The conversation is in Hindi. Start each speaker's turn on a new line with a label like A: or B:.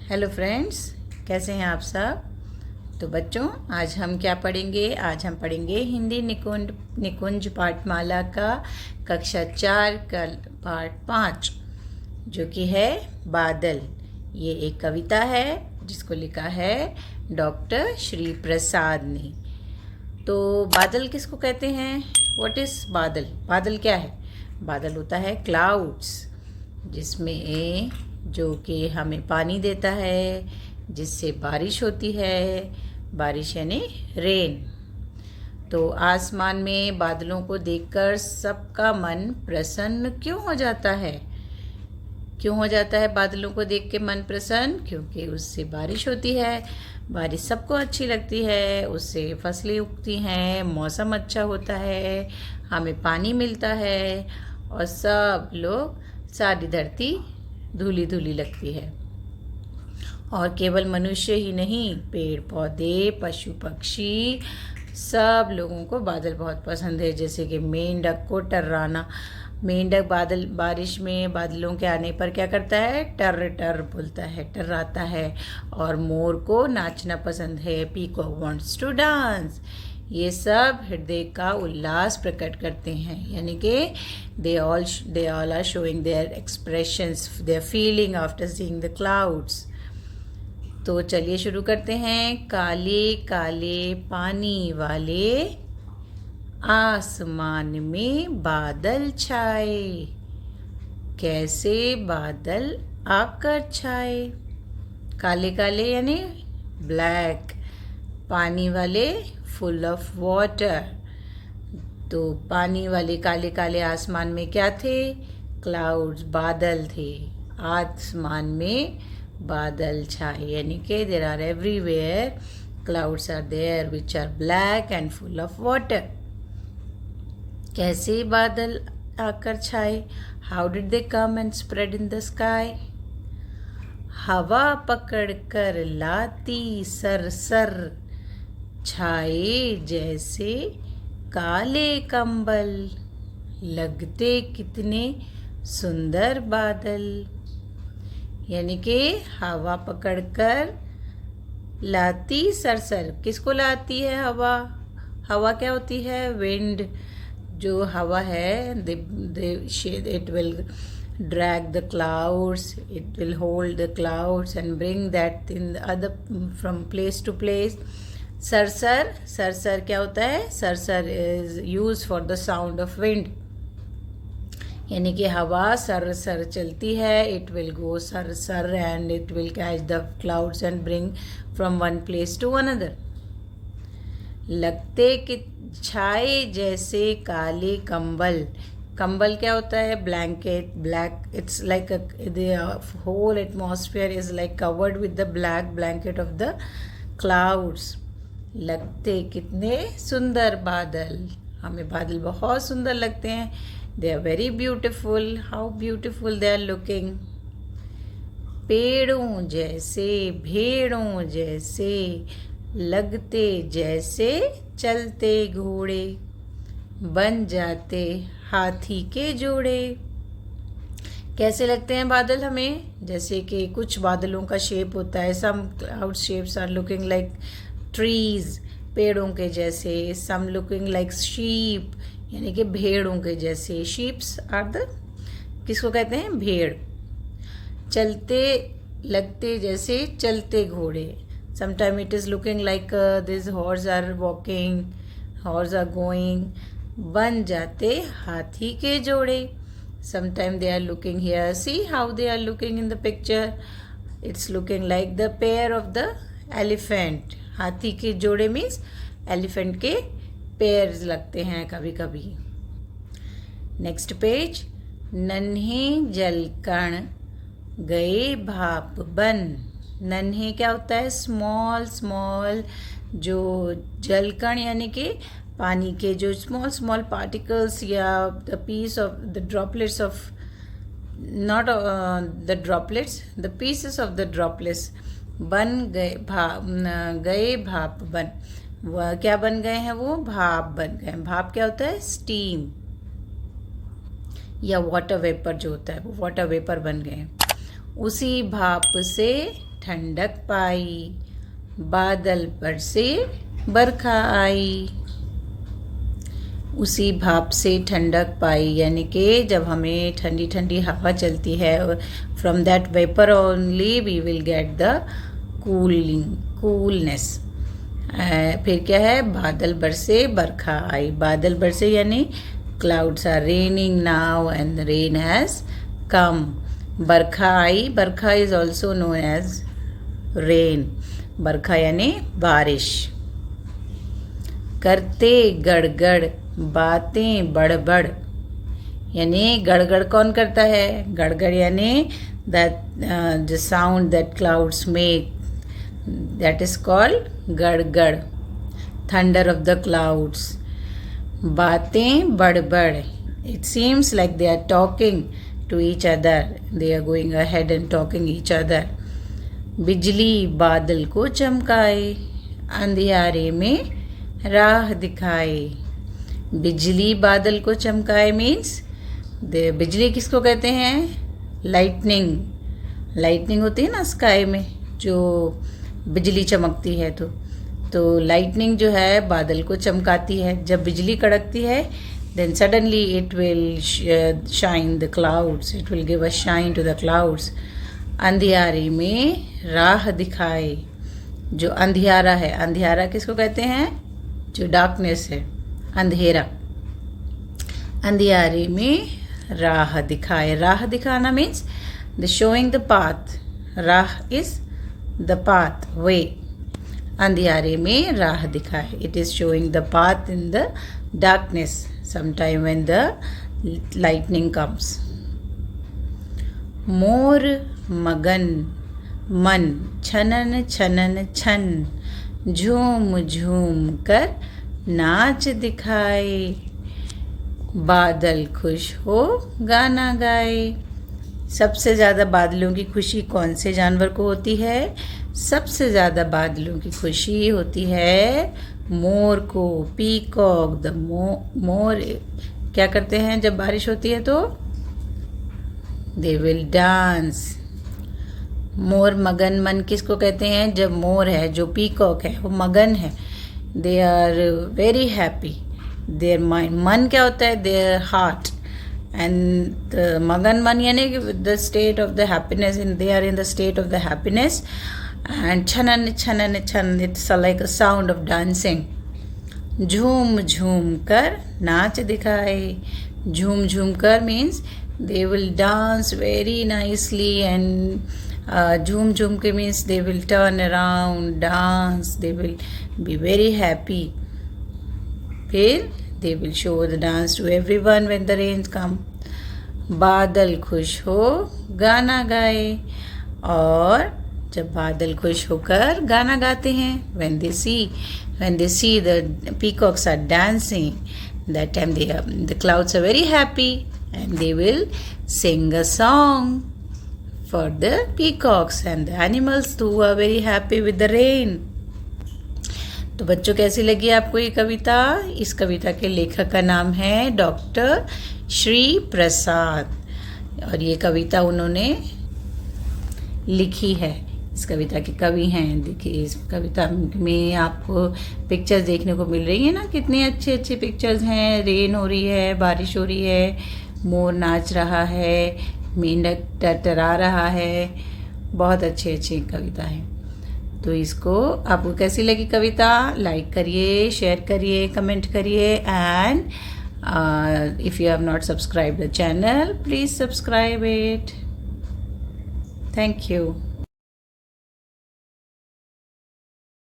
A: हेलो फ्रेंड्स, कैसे हैं आप सब। तो बच्चों, आज हम क्या पढ़ेंगे। आज हम पढ़ेंगे हिंदी निकुंज पाठमाला का कक्षा 4 का पाठ 5, जो कि है बादल। ये एक कविता है जिसको लिखा है डॉक्टर श्री प्रसाद ने। तो बादल किसको कहते हैं? व्हाट इज़ बादल? बादल क्या है? बादल होता है क्लाउड्स, जिसमें जो कि हमें पानी देता है, जिससे बारिश होती है। बारिश यानी रेन। तो आसमान में बादलों को देखकर सबका मन प्रसन्न क्यों हो जाता है? क्यों हो जाता है बादलों को देख के मन प्रसन्न? क्योंकि उससे बारिश होती है। बारिश सबको अच्छी लगती है, उससे फसलें उगती हैं, मौसम अच्छा होता है, हमें पानी मिलता है और सब लोग, सारी धरती धूली धूली लगती है। और केवल मनुष्य ही नहीं, पेड़ पौधे, पशु पक्षी, सब लोगों को बादल बहुत पसंद है। जैसे कि मेंढक को टर्राना। मेंढक बारिश में बादलों के आने पर क्या करता है? टर टर बोलता है, टर्राता है। और मोर को नाचना पसंद है। Peacock wants to dance. ये सब हृदय का उल्लास प्रकट करते हैं, यानी कि they all are showing their expressions, their feeling after seeing the clouds. तो चलिए शुरू करते हैं। काले काले पानी वाले आसमान में बादल छाए, कैसे बादल आकर छाए। काले काले यानी ब्लैक, पानी वाले फुल ऑफ वाटर। तो पानी वाले काले काले आसमान में क्या थे? क्लाउड्स, बादल थे। आसमान में बादल छाए, यानी कि there are everywhere clouds are there which are black and full of water. कैसे बादल आकर छाए? How did they come and spread in the sky? हवा पकड़ कर लाती सरसर, छाए जैसे काले कंबल, लगते कितने सुंदर बादल। यानी कि हवा पकड़कर लाती सरसर। किसको लाती है हवा? हवा क्या होती है? विंड। जो हवा है, it will drag the clouds, it will hold the clouds and bring that in the other from place to place. सरसर, सरसर क्या होता है? सरसर is used for the sound of wind, यानी कि हवा सरसर चलती है। it will go सरसर and it will catch the clouds and bring from one place to another. लगते कि छाए जैसे काले कंबल। कंबल क्या होता है? Blanket, black. It's like the whole atmosphere is like covered with the black blanket of the clouds. लगते कितने सुंदर बादल। हमें बादल बहुत सुंदर लगते हैं। They are very beautiful. How beautiful they are looking. पेड़ों जैसे, भेड़ों जैसे, लगते जैसे चलते घोड़े, बन जाते हाथी के जोड़े। कैसे लगते हैं बादल हमें? जैसे कि कुछ बादलों का शेप होता है, some cloud shapes are looking like trees, पेड़ों के जैसे। सम लुकिंग लाइक शीप, यानी कि भेड़ों के जैसे। शीप्स आर द, किसको कहते हैं? भेड़। चलते, लगते जैसे चलते घोड़े। Sometime it is looking like this horse are walking, horse are going. बन जाते हाथी के जोड़े। Sometime they are looking here, see how they are looking in the picture. It's looking like the pair of the elephant. हाथी के जोड़े मीन्स एलिफेंट के पेयर्स लगते हैं कभी कभी। Next page. नन्हे जलकण गए भाप बन। नन्हे क्या होता है? Small small. जो जलकण यानी कि पानी के जो स्मॉल स्मॉल पार्टिकल्स, या the piece of the droplets of, not the droplets, the pieces of the droplets बन गए भाप बन। वह क्या बन गए हैं? वो भाप बन गए। भाप क्या होता है? स्टीम या वाटर वेपर जो होता है, वो वाटर वेपर बन गए। उसी भाप से ठंडक पाई, बादल बरसे बरखा आई। उसी भाप से ठंडक पाई, यानी कि जब हमें ठंडी ठंडी हवा चलती है, from that vapour only we will get the coolness. फिर क्या है, बादल बरसे बरखा आई। बादल बरसे यानी clouds are raining now and rain has come. बरखा आई, barkha is also known as rain. बरखा यानी बारिश। करते गड़गड़ बातें बड़बड़, यानी गड़गड़ कौन करता है? गड़गड़ यानी the sound that clouds make, that is called गड़गड़, थंडर ऑफ द क्लाउड्स। बातें बड़बड़, it seems like they are talking to each other, they are going ahead and talking each other. बिजली बादल को चमकाए, अंधियारे में राह दिखाए। बिजली बादल को चमकाए मीन्स बिजली किसको कहते हैं? लाइटनिंग। लाइटनिंग होती है ना स्काई में, जो बिजली चमकती है, तो लाइटनिंग जो है बादल को चमकाती है। जब बिजली कड़कती है then suddenly it will shine the clouds, it will give a shine to the clouds. अंधियारे में राह दिखाए, जो अंधियारा है, अंधियारा किसको कहते हैं? जो डार्कनेस है, अंधेरा। अंधियारे में राह दिखाए, राह दिखाना means the showing the path. राह इज द पाथ, वे। अंधियारे में राह दिखाए, it is showing the path in the darkness sometime when the lightning comes. मोर मगन मन छनन छनन छन, झूम झूम कर नाच दिखाए। बादल खुश हो गाना गाए। सबसे ज़्यादा बादलों की खुशी कौन से जानवर को होती है? सबसे ज़्यादा बादलों की खुशी होती है मोर को, पीकॉक। द मोर क्या करते हैं जब बारिश होती है? तो दे विल डांस। मोर मगन, मन किसको कहते हैं? जब मोर है, जो पीकॉक है, वो मगन है, they are very happy. Their mind, मन क्या होता है? Their heart. एंड मगन मन यानी the state of the happiness, in they are in the state of the happiness. And chanan chanan chan, it's like a sound of dancing. झूम झूम कर नाच दिखाए। झूम झूम कर means they will dance very nicely, and झूम झूम के means they will turn around, dance, they will be very happy. फिर they will show the dance to everyone when the rains come. बादल खुश हो गाना गाए, और जब बादल खुश होकर गाना गाते हैं, when they see the peacocks are dancing, that time the clouds are very happy and they will sing a song for the peacocks and the animals who are very happy with the rain. तो बच्चों, कैसी लगी आपको ये कविता? इस कविता के लेखक का नाम है डॉक्टर श्री प्रसाद, और ये कविता उन्होंने लिखी है। इस कविता के कवि हैं। देखिए, इस कविता में आपको पिक्चर्स देखने को मिल रही है ना, कितने अच्छे अच्छे पिक्चर्स हैं। रेन हो रही है, बारिश हो रही है, मोर नाच रहा है, मेंढक टरटरा रहा है। बहुत अच्छी अच्छी कविता है। तो इसको आपको कैसी लगी कविता? लाइक करिए, शेयर करिए, कमेंट करिए, and if you have not subscribe the channel, please subscribe it. Thank you.